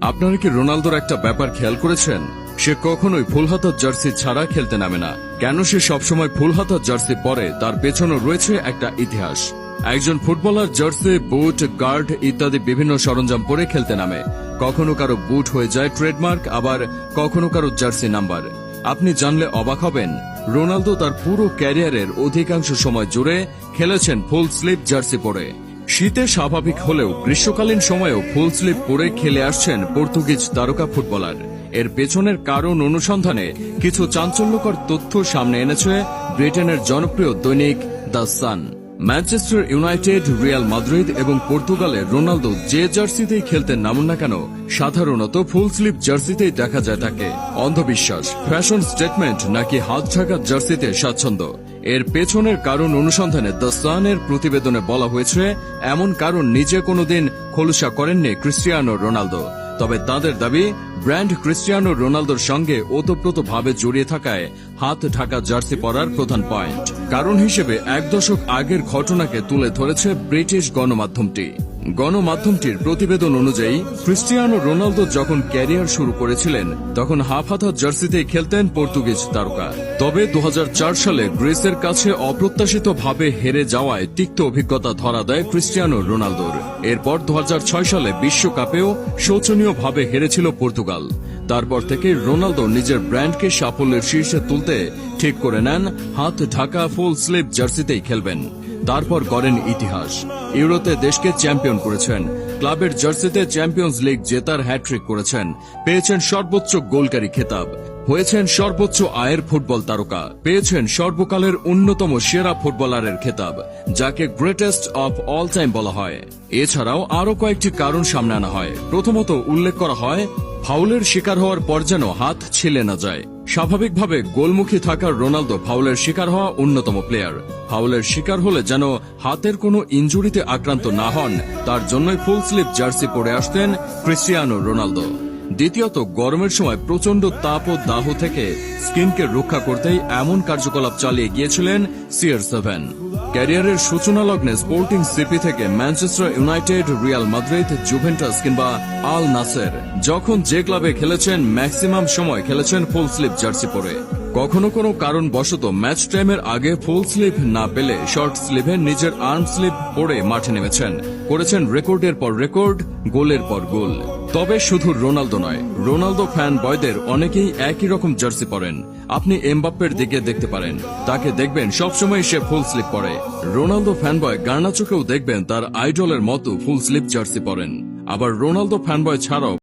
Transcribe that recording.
আপনারা কি রোনালদোর একটা ব্যাপার খেয়াল করেছেন? সে কখনোই ফুল হাতার জার্সি ছাড়া খেলতে নামে না। কেন সে সবসময় ফুল হাতার জার্সি পরে, তার পেছনে রয়েছে একটা ইতিহাস। একজন ফুটবলার জার্সি, বুট, গার্ড ইত্যাদি বিভিন্ন সরঞ্জাম পরে খেলতে নামে। কখনো কারো বুট হয়ে যায় ট্রেডমার্ক, আবার কখনো কারো জার্সি নাম্বার। আপনি জানলে অবাক হবেন, রোনালদো তার পুরো ক্যারিয়ারের অধিকাংশ সময় জুড়ে খেলেছেন ফুল স্লিভ জার্সি পরে। শীতে স্বাভাবিক হলেও গ্রীষ্মকালীন সময়েও ফুল স্লিভ পরে খেলে আসছেন পর্তুগিজ তারকা ফুটবলার। এর পেছনের কারণ অনুসন্ধানে কিছু চাঞ্চল্যকর তথ্য সামনে এনেছে ব্রিটেনের জনপ্রিয় দৈনিক the sun. Manchester United, Real Madrid এবং পর্তুগালের রোনালদো যে জার্সিতেই খেলতে নামুন না কেন, সাধারণত ফুল স্লিভ জার্সিতেই দেখা যায় তাকে। অন্ধবিশ্বাস, ফ্যাশন স্টেটমেন্ট নাকি হাত ঢাকা জার্সিতে স্বাচ্ছন্দ্য? এর পেছনের কারণ অনুসন্ধানে দ্য সানের প্রতিবেদনে বলা হয়েছে, এমন কারণ নিজে কোনোদিন খোলসা করেননি ক্রিস্টিয়ানো রোনালদো। তবে তাদের দাবি, ব্র্যান্ড ক্রিস্টিয়ানো রোনালদোর সঙ্গে ওতপ্রোতভাবে জড়িয়ে থাকায় হাত ঢাকা জার্সি পরার প্রধান পয়েন্ট। কারণ হিসেবে এক দশক আগের ঘটনাকে তুলে ধরেছে ব্রিটিশ গণমাধ্যমটির প্রতিবেদন অনুযায়ী, ক্রিস্টিয়ানো রোনালদো যখন ক্যারিয়ার শুরু করেছিলেন তখন হাফ হাতা জার্সিতেই খেলতেন পর্তুগিজ তারকা। তবে 2004 সালে গ্রিসের কাছে অপ্রত্যাশিতভাবে হেরে যাওয়ায় তিক্ত অভিজ্ঞতা ধরা দেয় ক্রিস্টিয়ানো রোনালদোর। এরপর 2006 সালে বিশ্বকাপেও শোচনীয়ভাবে হেরেছিল পর্তুগাল। তারপর থেকে রোনালদো নিজের ব্র্যান্ডকে সাফল্যের শীর্ষে তুলতে ঠিক করে নেন হাত ঢাকা ফুল স্লিভ জার্সিতেই খেলবেন। তারপর গড়েন ইতিহাস। ইউরোতে দেশকে চ্যাম্পিয়ন করেছেন, ক্লাবের জার্সিতে চ্যাম্পিয়ন্স লিগ জেতার হ্যাট্রিক করেছেন, পেয়েছেন সর্বোচ্চ গোলকারী খেতাব, হয়েছেন সর্বোচ্চ আয়ের ফুটবল তারকা, পেয়েছেন সর্বকালের অন্যতম সেরা ফুটবলারের খেতাব, যাকে গ্রেটেস্ট অফ অল টাইম বলা হয়। এছাড়াও আরও কয়েকটি কারণ সামনে আনা হয়। প্রথমত উল্লেখ করা হয়, ফাউলের শিকার হওয়ার পর যেন হাত ছিলে না যায়। স্বাভাবিকভাবে গোলমুখী থাকা রোনালদো ফাউলের শিকার হওয়া অন্যতম প্লেয়ার। ফাউলের শিকার হলে যেন হাতের কোনো ইনজুরিতে আক্রান্ত না হন, তার জন্যই ফুল স্লিভ জার্সি পরে আসতেন ক্রিস্টিয়ানো রোনালদো। দ্বিতীয়ত, গরমের সময় প্রচন্ড তাপ ও দাহ থেকে স্কিনকে রক্ষা করতেই এমন কার্যকলাপ চালিয়ে গিয়েছিলেন CR7। ক্যারিয়ারের সূচনা লগ্নে স্পোর্টিং সিপি থেকে Manchester United, Real Madrid, Juventus কিংবা আল নাসের, যখন যে ক্লাবে খেলেছেন ম্যাক্সিমাম সময় খেলেছেন ফুল স্লিভ জার্সি পরে। কখনো কোনো কারণবশত ম্যাচ টাইমের আগে ফুল স্লিভ না পেলে শর্ট স্লিভে নিজের আর্ম স্লিভ পরে মাঠে নেমেছেন, করেছেন রেকর্ডের পর রেকর্ড, গোলের পর গোল। তবে শুধু রোনালদো নয়, রোনালদো ফ্যান বয়দের অনেকেই একই রকম জার্সি পরেন। আপনি এমবাপ্পের দিকে দেখতে পারেন, তাকে দেখবেন সবসময় সে ফুল স্লিভ পরে। রোনালদো ফ্যান বয় গার্নাচোকেও দেখবেন তার আইডলের মতো ফুল স্লিভ জার্সি পরেন। আবার রোনালদো ফ্যান বয় ছাড়াও